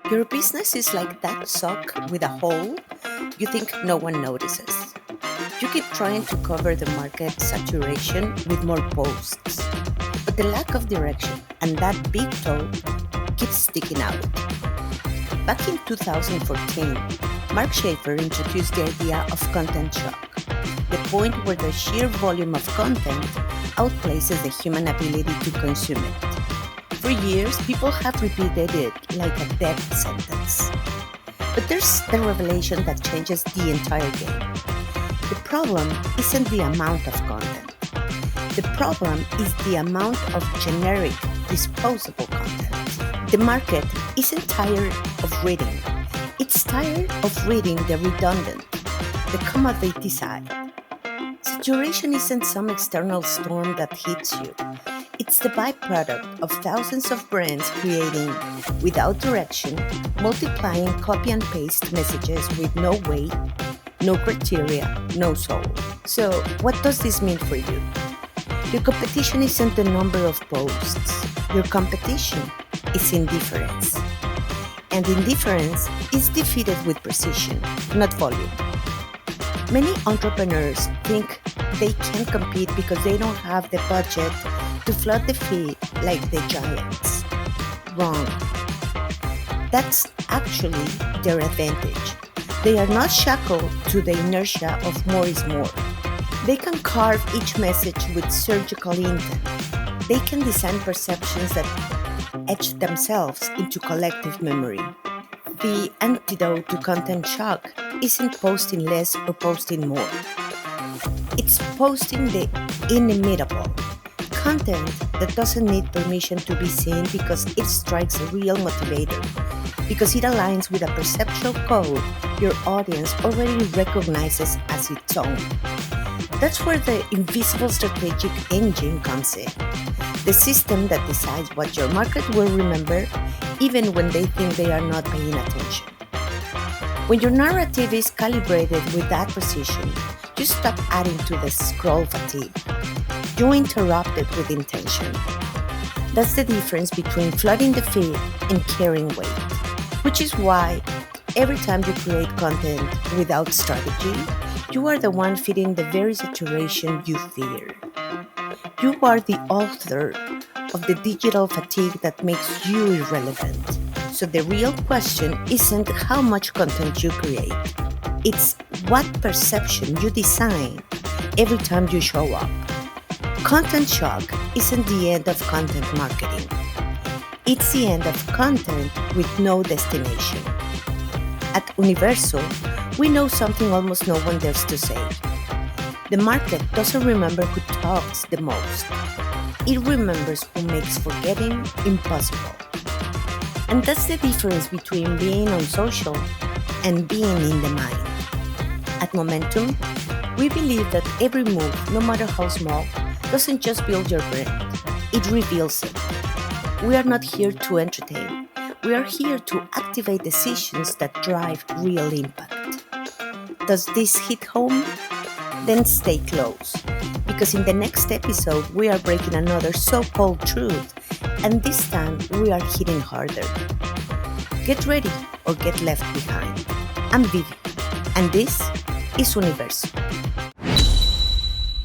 Your business is like that sock with a hole you think no one notices. You keep trying to cover the market saturation with more posts, but the lack of direction and that big toe keeps sticking out. Back in 2014, Mark Schaefer introduced the idea of content shock, the point where the sheer volume of content outplaces the human ability to consume it. For years, people have repeated it like a death sentence. But there's the revelation that changes the entire game. The problem isn't the amount of content. The problem is the amount of generic, disposable content. The market isn't tired of reading. It's tired of reading the redundant, the commodity side. Saturation isn't some external storm that hits you. It's the byproduct of thousands of brands creating, without direction, multiplying copy and paste messages with no weight, no criteria, no soul. So, what does this mean for you? Your competition isn't the number of posts. Your competition is indifference. And indifference is defeated with precision, not volume. Many entrepreneurs think they can't compete because they don't have the budget to flood the feed like the giants. Wrong. That's actually their advantage. They are not shackled to the inertia of more is more. They can carve each message with surgical intent. They can design perceptions that etch themselves into collective memory. The antidote to content shock isn't posting less or posting more. It's posting the inimitable. Content that doesn't need permission to be seen because it strikes a real motivator, because it aligns with a perceptual code your audience already recognizes as its own. That's where the invisible strategic engine comes in, the system that decides what your market will remember even when they think they are not paying attention. When your narrative is calibrated with that precision, you stop adding to the scroll fatigue. You interrupt it with intention. That's the difference between flooding the feed and carrying weight, which is why every time you create content without strategy, you are the one feeding the very saturation you fear. You are the author of the digital fatigue that makes you irrelevant. So the real question isn't how much content you create. It's what perception you design every time you show up. Content shock isn't the end of content marketing. It's the end of content with no destination. At Universo, we know something almost no one dares to say. The market doesn't remember who talks the most. It remembers who makes forgetting impossible. And that's the difference between being on social and being in the mind. At Momentum, we believe that every move, no matter how small, doesn't just build your brand, it reveals it. We are not here to entertain. We are here to activate decisions that drive real impact. Does this hit home? Then stay close, because in the next episode we are breaking another so-called truth, and this time we are hitting harder. Get ready or get left behind. I'm Vivi, and this is Universo.